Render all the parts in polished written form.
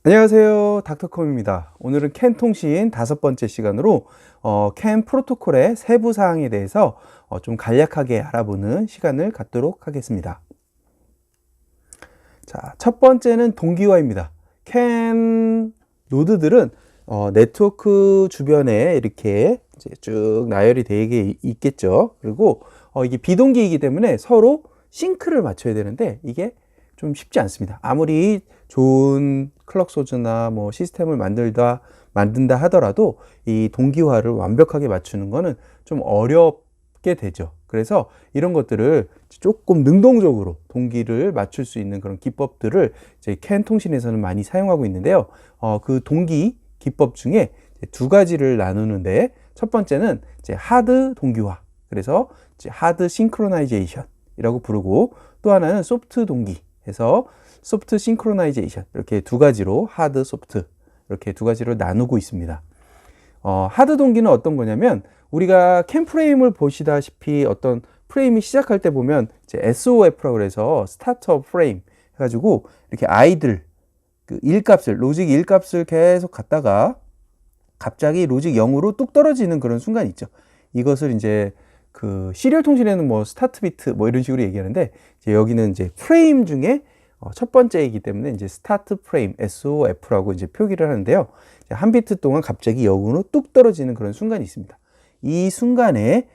안녕하세요, 닥터컴입니다. 오늘은 캔 통신 5번째 시간으로 캔 프로토콜의 세부 사항에 대해서 좀 간략하게 알아보는 시간을 갖도록 하겠습니다. 자, 첫 번째는 동기화입니다. 캔 노드들은 네트워크 주변에 이렇게 이제 쭉 나열이 되게 있겠죠. 그리고 이게 비동기이기 때문에 서로 싱크를 맞춰야 되는데 이게 좀 쉽지 않습니다. 아무리 좋은 클럭 소스나 뭐 시스템을 만든다 하더라도 이 동기화를 완벽하게 맞추는 거는 좀 어렵게 되죠. 그래서 이런 것들을 조금 능동적으로 동기를 맞출 수 있는 그런 기법들을 이제 캔 통신에서는 많이 사용하고 있는데요. 그 동기 기법 중에 두 가지를 나누는데, 첫 번째는 이제 하드 동기화, 그래서 이제 하드 싱크로나이제이션이라고 부르고, 또 하나는 소프트 동기 해서 소프트 싱크로나이제이션, 이렇게 두 가지로 하드, 소프트 이렇게 두 가지로 나누고 있습니다. 하드 동기는 어떤 거냐면, 우리가 캠 프레임을 보시다시피 어떤 프레임이 시작할 때 보면 이제 SOF라고 그래서 스타트업 프레임 해가지고 이렇게 아이들 그 로직 1값을 계속 갖다가 갑자기 로직 0으로 뚝 떨어지는 그런 순간이 있죠. 이것을 이제 그 시리얼 통신에는 뭐 스타트 비트 뭐 이런 식으로 얘기하는데, 이제 여기는 이제 프레임 중에 첫 번째이기 때문에 이제 스타트 프레임 SOF라고 이제 표기를 하는데요. 한 비트 동안 갑자기 0으로 뚝 떨어지는 그런 순간이 있습니다. 이 순간에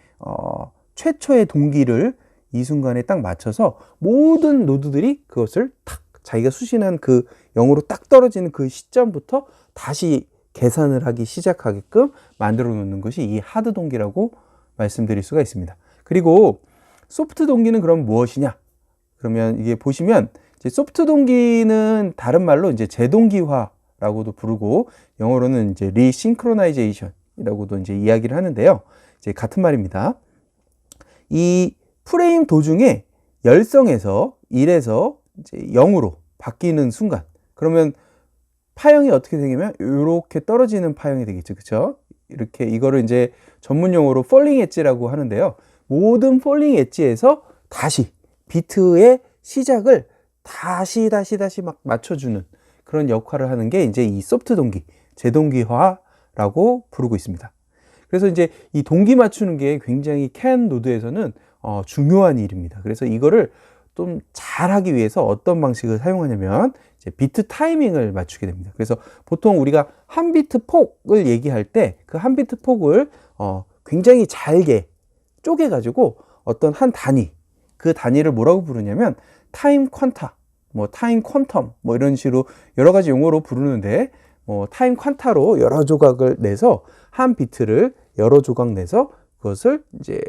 최초의 동기를 이 순간에 딱 맞춰서 모든 노드들이 그것을 탁 자기가 수신한 그 0으로 딱 떨어지는 그 시점부터 다시 계산을 하기 시작하게끔 만들어 놓는 것이 이 하드 동기라고 말씀드릴 수가 있습니다. 그리고 소프트 동기는 그럼 무엇이냐? 그러면 이게 보시면 이제 소프트 동기는 다른 말로 이제 재동기화라고도 부르고, 영어로는 이제 리싱크로나이제이션이라고도 이제 이야기를 하는데요. 이제 같은 말입니다. 이 프레임 도중에 열성에서 1에서 이제 0으로 바뀌는 순간, 그러면 파형이 어떻게 되냐면 이렇게 떨어지는 파형이 되겠죠. 그렇죠? 이렇게 이거를 이제 전문 용어로 폴링 엣지라고 하는데요. 모든 폴링 엣지에서 다시 비트의 시작을 다시 막 맞춰주는 그런 역할을 하는 게 이제 이 소프트 동기, 재동기화라고 부르고 있습니다. 그래서 이제 이 동기 맞추는 게 굉장히 캔 노드에서는 중요한 일입니다. 그래서 이거를 좀 잘하기 위해서 어떤 방식을 사용하냐면 이제 비트 타이밍을 맞추게 됩니다. 그래서 보통 우리가 한 비트 폭을 얘기할 때 그 한 비트 폭을 굉장히 잘게 쪼개가지고 어떤 한 단위, 그 단위를 뭐라고 부르냐면 타임 퀀타, 뭐 타임 퀀텀, 뭐 이런 식으로 여러 가지 용어로 부르는데, 타임 퀀타로 여러 조각을 내서 한 비트를 여러 조각 내서 그것을 이제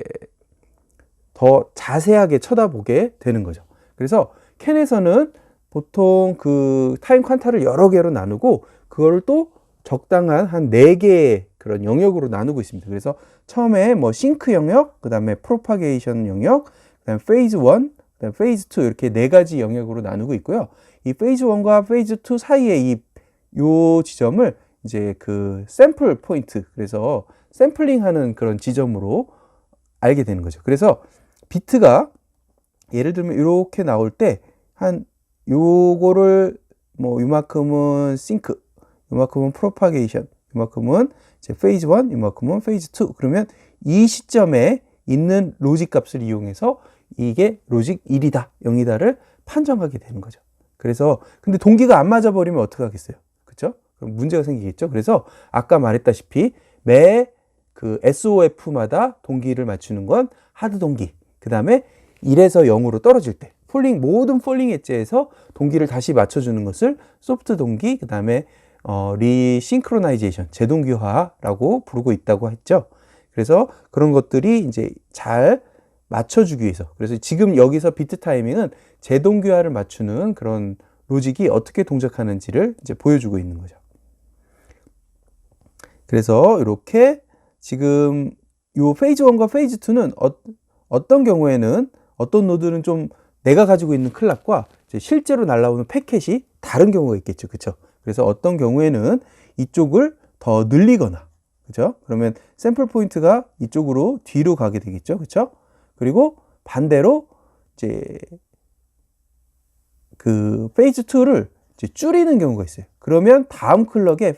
더 자세하게 쳐다보게 되는 거죠. 그래서 캔에서는 보통 그 타임 퀀타를 여러 개로 나누고 그걸 또 적당한 한 4개의 그런 영역으로 나누고 있습니다. 그래서 처음에 뭐 싱크 영역, 그 다음에 프로파게이션 영역, 그 다음에 페이즈 1, 그 다음에 페이즈 2, 이렇게 4가지 영역으로 나누고 있고요. 이 페이즈 1과 페이즈 2 사이에 요 지점을 이제 그 샘플 포인트, 그래서 샘플링 하는 그런 지점으로 알게 되는 거죠. 그래서 비트가 예를 들면 이렇게 나올 때 한 요거를 뭐 요만큼은 싱크, 요만큼은 프로파게이션, 요만큼은 이제 페이즈 1, 요만큼은 페이즈 2, 그러면 이 시점에 있는 로직 값을 이용해서 이게 로직 1이다, 0이다를 판정하게 되는 거죠. 그래서 근데 동기가 안 맞아 버리면 어떻게 하겠어요? 그렇죠? 그럼 문제가 생기겠죠. 그래서 아까 말했다시피 매 그 SOF마다 동기를 맞추는 건 하드 동기, 그 다음에 1에서 0으로 떨어질 때 모든 폴링 엣지에서 동기를 다시 맞춰주는 것을 소프트 동기, 그 다음에 리싱크로나이제이션, 재동기화라고 부르고 있다고 했죠. 그래서 그런 것들이 이제 잘 맞춰주기 위해서, 그래서 지금 여기서 비트 타이밍은 재동기화를 맞추는 그런 로직이 어떻게 동작하는지를 이제 보여주고 있는 거죠. 그래서 이렇게 지금 요 페이즈 1과 페이즈 2는 어떤 경우에는 어떤 노드는 좀 내가 가지고 있는 클락과 실제로 날라오는 패켓이 다른 경우가 있겠죠. 그렇죠? 그래서 어떤 경우에는 이쪽을 더 늘리거나, 그렇죠? 그러면 샘플 포인트가 이쪽으로 뒤로 가게 되겠죠. 그렇죠? 그리고 반대로 이제 그 페이즈 2를 이제 줄이는 경우가 있어요. 그러면 다음 클럭에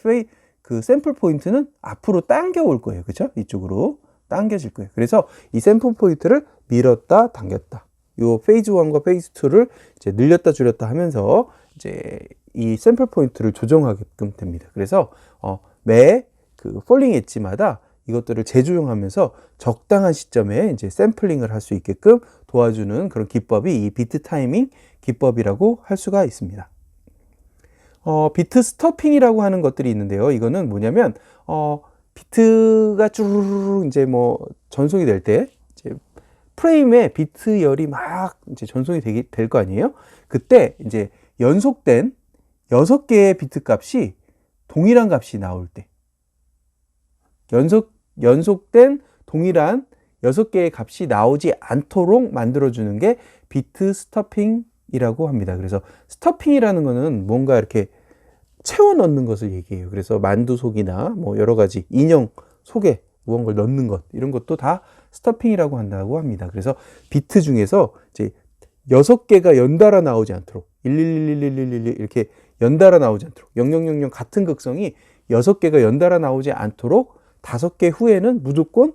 그 샘플 포인트는 앞으로 당겨 올 거예요. 그죠? 이쪽으로 당겨질 거예요. 그래서 이 샘플 포인트를 밀었다 당겼다. 요 페이즈 1과 페이즈 2를 이제 늘렸다 줄였다 하면서 이제 이 샘플 포인트를 조정하게끔 됩니다. 그래서 매 그 폴링 엣지마다 이것들을 재조정하면서 적당한 시점에 이제 샘플링을 할 수 있게끔 도와주는 그런 기법이 이 비트 타이밍 기법이라고 할 수가 있습니다. 비트 스토핑이라고 하는 것들이 있는데요. 이거는 뭐냐면 비트가 쭈르르 이제 뭐 전송이 될 때 이제 프레임에 비트 열이 막 이제 전송이 될 거 아니에요? 그때 이제 연속된 6개의 비트 값이 동일한 값이 나올 때 연속된 동일한 6개의 값이 나오지 않도록 만들어주는 게 비트 스토핑이라고 합니다. 그래서 스토핑이라는 거는 뭔가 이렇게 채워 넣는 것을 얘기해요. 그래서 만두 속이나 뭐 여러 가지 인형 속에 무언가를 넣는 것, 이런 것도 다 스토핑이라고 한다고 합니다. 그래서 비트 중에서 이제 6개가 연달아 나오지 않도록 1111111 이렇게 연달아 나오지 않도록 0000 같은 극성이 6개가 연달아 나오지 않도록 5개 후에는 무조건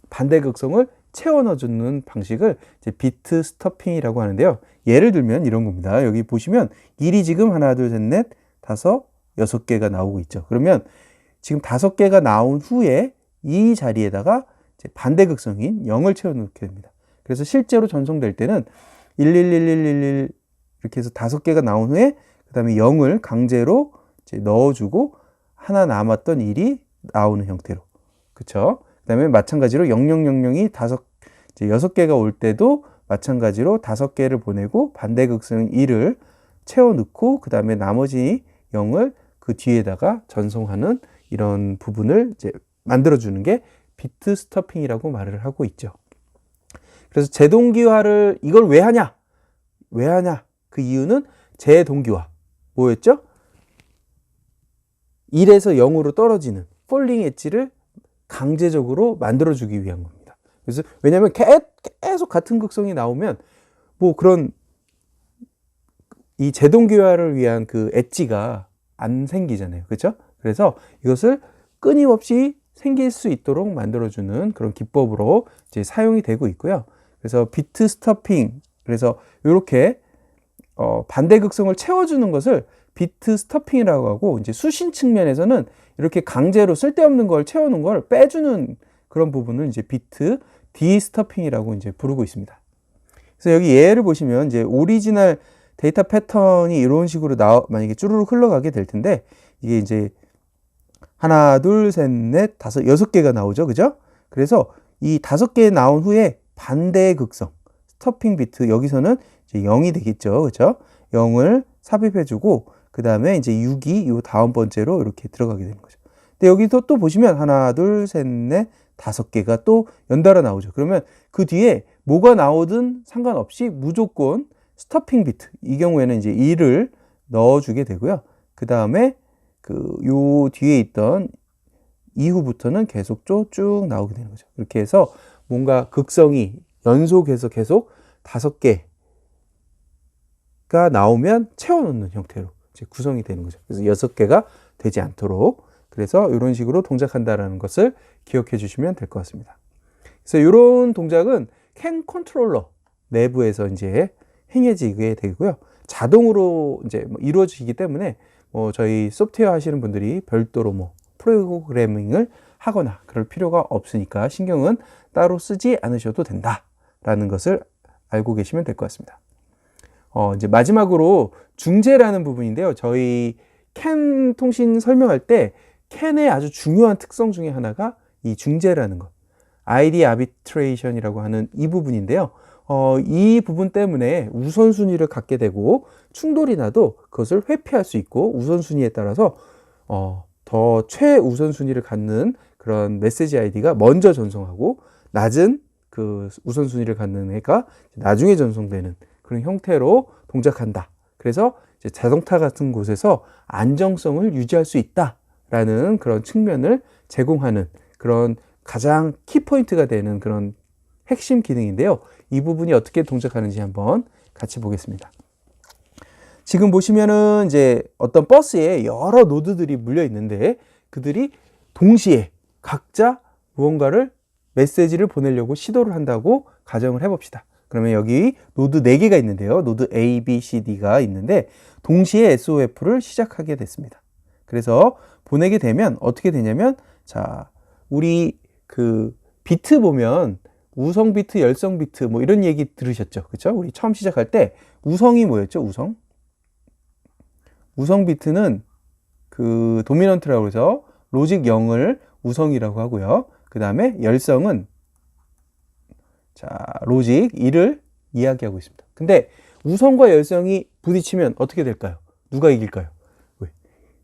반대 극성을 채워 넣어주는 방식을 이제 비트 스토핑이라고 하는데요. 예를 들면 이런 겁니다. 여기 보시면 1이 지금 하나, 둘, 셋, 넷, 5, 6개가 나오고 있죠. 그러면 지금 5개가 나온 후에 이 자리에다가 이제 반대 극성인 0을 채워 넣게 됩니다. 그래서 실제로 전송될 때는 1111111 이렇게 해서 5개가 나온 후에 그 다음에 0을 강제로 이제 넣어주고 하나 남았던 1이 나오는 형태로. 그쵸? 그 다음에 마찬가지로 0000이 이제 6개가 올 때도 마찬가지로 5개를 보내고 반대 극성 1을 채워 넣고 그 다음에 나머지 0을 그 뒤에다가 전송하는 이런 부분을 이제 만들어주는 게 비트 스토핑이라고 말을 하고 있죠. 그래서 재동기화를 이걸 왜 하냐? 왜 하냐? 그 이유는 재동기화. 뭐였죠? 1에서 0으로 떨어지는 폴링 엣지를 강제적으로 만들어주기 위한 겁니다. 그래서 왜냐하면 계속 같은 극성이 나오면 뭐 그런 이 재동기화를 위한 그 엣지가 안 생기잖아요. 그렇죠? 그래서 이것을 끊임없이 생길 수 있도록 만들어주는 그런 기법으로 이제 사용이 되고 있고요. 그래서 비트 스토핑, 그래서 이렇게 반대 극성을 채워주는 것을 비트 스토핑이라고 하고, 이제 수신 측면에서는 이렇게 강제로 쓸데없는 걸 채우는 걸 빼주는 그런 부분을 이제 비트 디스토핑이라고 이제 부르고 있습니다. 그래서 여기 예를 보시면 이제 오리지널 데이터 패턴이 이런 식으로 만약에 쭈루룩 흘러가게 될 텐데, 이게 이제 하나, 둘, 셋, 넷, 다섯, 6개가 나오죠. 그죠? 그래서 이 5개 나온 후에 반대의 극성, 스토핑 비트, 여기서는 이제 0이 되겠죠. 그죠? 0을 삽입해주고, 그 다음에 이제 6이 요 다음 번째로 이렇게 들어가게 되는 거죠. 근데 여기서 또 보시면 하나, 둘, 셋, 넷, 5개가 또 연달아 나오죠. 그러면 그 뒤에 뭐가 나오든 상관없이 무조건 스토핑 비트, 이 경우에는 이제 1을 넣어주게 되고요. 그 다음에 요 뒤에 있던 이후부터는 계속 쭉 나오게 되는 거죠. 이렇게 해서 뭔가 극성이 연속해서 계속 5개가 나오면 채워놓는 형태로 이제 구성이 되는 거죠. 그래서 6개가 되지 않도록, 그래서 이런 식으로 동작한다라는 것을 기억해 주시면 될 것 같습니다. 그래서 이런 동작은 캔 컨트롤러 내부에서 이제 행해지게 되고요. 자동으로 이제 이루어지기 때문에 저희 소프트웨어 하시는 분들이 별도로 프로그래밍을 하거나 그럴 필요가 없으니까 신경은 따로 쓰지 않으셔도 된다라는 것을 알고 계시면 될 것 같습니다. 이제 마지막으로 중재라는 부분인데요. 저희 캔 통신 설명할 때 캔의 아주 중요한 특성 중에 하나가 이 중재라는 것, ID 아비트레이션이라고 하는 이 부분인데요. 이 부분 때문에 우선순위를 갖게 되고 충돌이 나도 그것을 회피할 수 있고, 우선순위에 따라서 더 최우선순위를 갖는 그런 메시지 아이디가 먼저 전송하고 낮은 그 우선순위를 갖는 애가 나중에 전송되는 그런 형태로 동작한다. 그래서 이제 자동차 같은 곳에서 안정성을 유지할 수 있다라는 그런 측면을 제공하는 그런 가장 키포인트가 되는 그런 핵심 기능인데요. 이 부분이 어떻게 동작하는지 한번 같이 보겠습니다. 지금 보시면은 이제 어떤 버스에 여러 노드들이 물려 있는데 그들이 동시에 각자 무언가를 메시지를 보내려고 시도를 한다고 가정을 해봅시다. 그러면 여기 노드 4개가 있는데요. 노드 A, B, C, D가 있는데 동시에 SOF를 시작하게 됐습니다. 그래서 보내게 되면 어떻게 되냐면 자, 우리 그 비트 보면 우성 비트, 열성 비트 뭐 이런 얘기 들으셨죠? 그렇죠? 우리 처음 시작할 때 우성이 뭐였죠? 우성 비트는 그 도미넌트라고 해서 로직 0을 우성이라고 하고요. 그 다음에 열성은 자, 로직 1을 이야기하고 있습니다. 근데 우성과 열성이 부딪히면 어떻게 될까요? 누가 이길까요? 왜?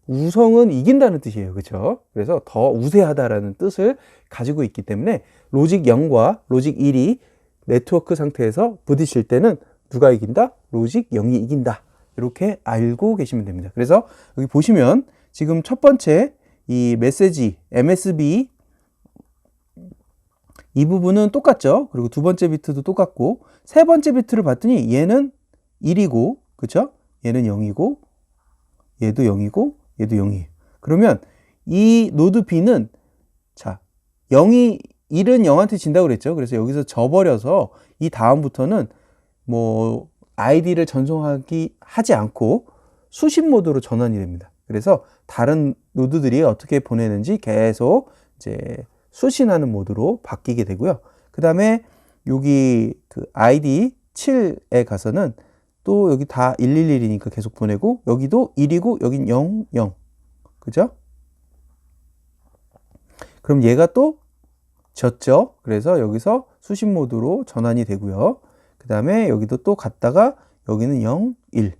우성은 이긴다는 뜻이에요. 그렇죠? 그래서 더 우세하다라는 뜻을 가지고 있기 때문에 로직 0과 로직 1이 네트워크 상태에서 부딪힐 때는 누가 이긴다? 로직 0이 이긴다. 이렇게 알고 계시면 됩니다. 그래서 여기 보시면 지금 첫 번째 이 메시지 MSB 이 부분은 똑같죠. 그리고 두 번째 비트도 똑같고 세 번째 비트를 봤더니 얘는 1이고 그쵸? 얘는 0이고 얘도 0이고 얘도 0이에요. 그러면 이 노드 B는 자 1은 0한테 진다고 그랬죠. 그래서 여기서 져버려서 이 다음부터는 뭐 아이디를 하지 않고 수신 모드로 전환이 됩니다. 그래서 다른 노드들이 어떻게 보내는지 계속 이제 수신하는 모드로 바뀌게 되고요. 그 다음에 여기 그 ID 7에 가서는 또 여기 다 111이니까 계속 보내고 여기도 1이고 여긴 0, 0. 그죠? 그럼 얘가 또 졌죠. 그래서 여기서 수신 모드로 전환이 되고요. 그 다음에 여기도 또 갔다가 여기는 0, 1.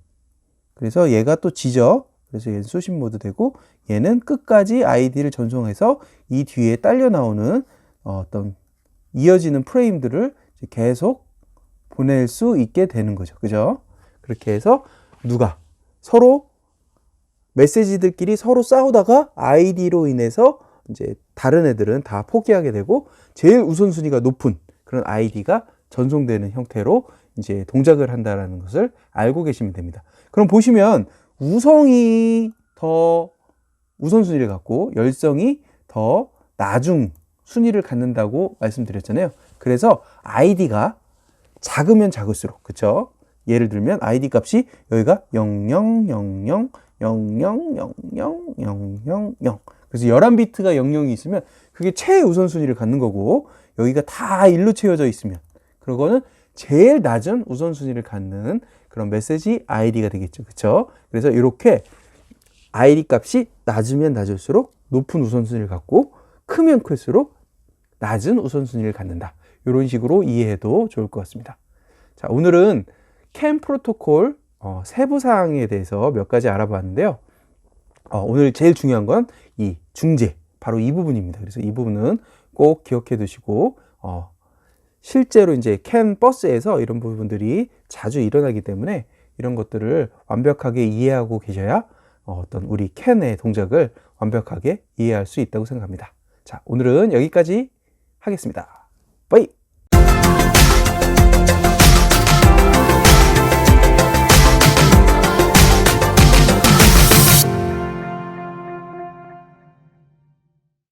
그래서 얘가 또 지죠. 그래서 얘는 수신 모드 되고 얘는 끝까지 아이디를 전송해서 이 뒤에 딸려 나오는 어떤 이어지는 프레임들을 계속 보낼 수 있게 되는 거죠. 그죠? 그렇게 해서 누가 서로 메시지들끼리 서로 싸우다가 아이디로 인해서 이제 다른 애들은 다 포기하게 되고 제일 우선순위가 높은 그런 아이디가 전송되는 형태로 이제 동작을 한다라는 것을 알고 계시면 됩니다. 그럼 보시면 우성이 더 우선순위를 갖고 열성이 더 나중 순위를 갖는다고 말씀드렸잖아요. 그래서 아이디가 작으면 작을수록 그쵸? 예를 들면 아이디 값이 여기가 0000 00000000 그래서 11비트가 00이 있으면 그게 최우선순위를 갖는 거고 여기가 다 1로 채워져 있으면 그거는 제일 낮은 우선순위를 갖는 그런 메시지 아이디가 되겠죠. 그쵸? 그래서 이렇게 아이디 값이 낮으면 낮을수록 높은 우선순위를 갖고 크면 클수록 낮은 우선순위를 갖는다. 이런 식으로 이해해도 좋을 것 같습니다. 자, 오늘은 CAN 프로토콜 세부 사항에 대해서 몇 가지 알아봤는데요. 오늘 제일 중요한 건 이 중재, 바로 이 부분입니다. 그래서 이 부분은 꼭 기억해 두시고 실제로 이제 CAN 버스에서 이런 부분들이 자주 일어나기 때문에 이런 것들을 완벽하게 이해하고 계셔야 어떤 우리 CAN의 동작을 완벽하게 이해할 수 있다고 생각합니다. 자, 오늘은 여기까지 하겠습니다. 빠이!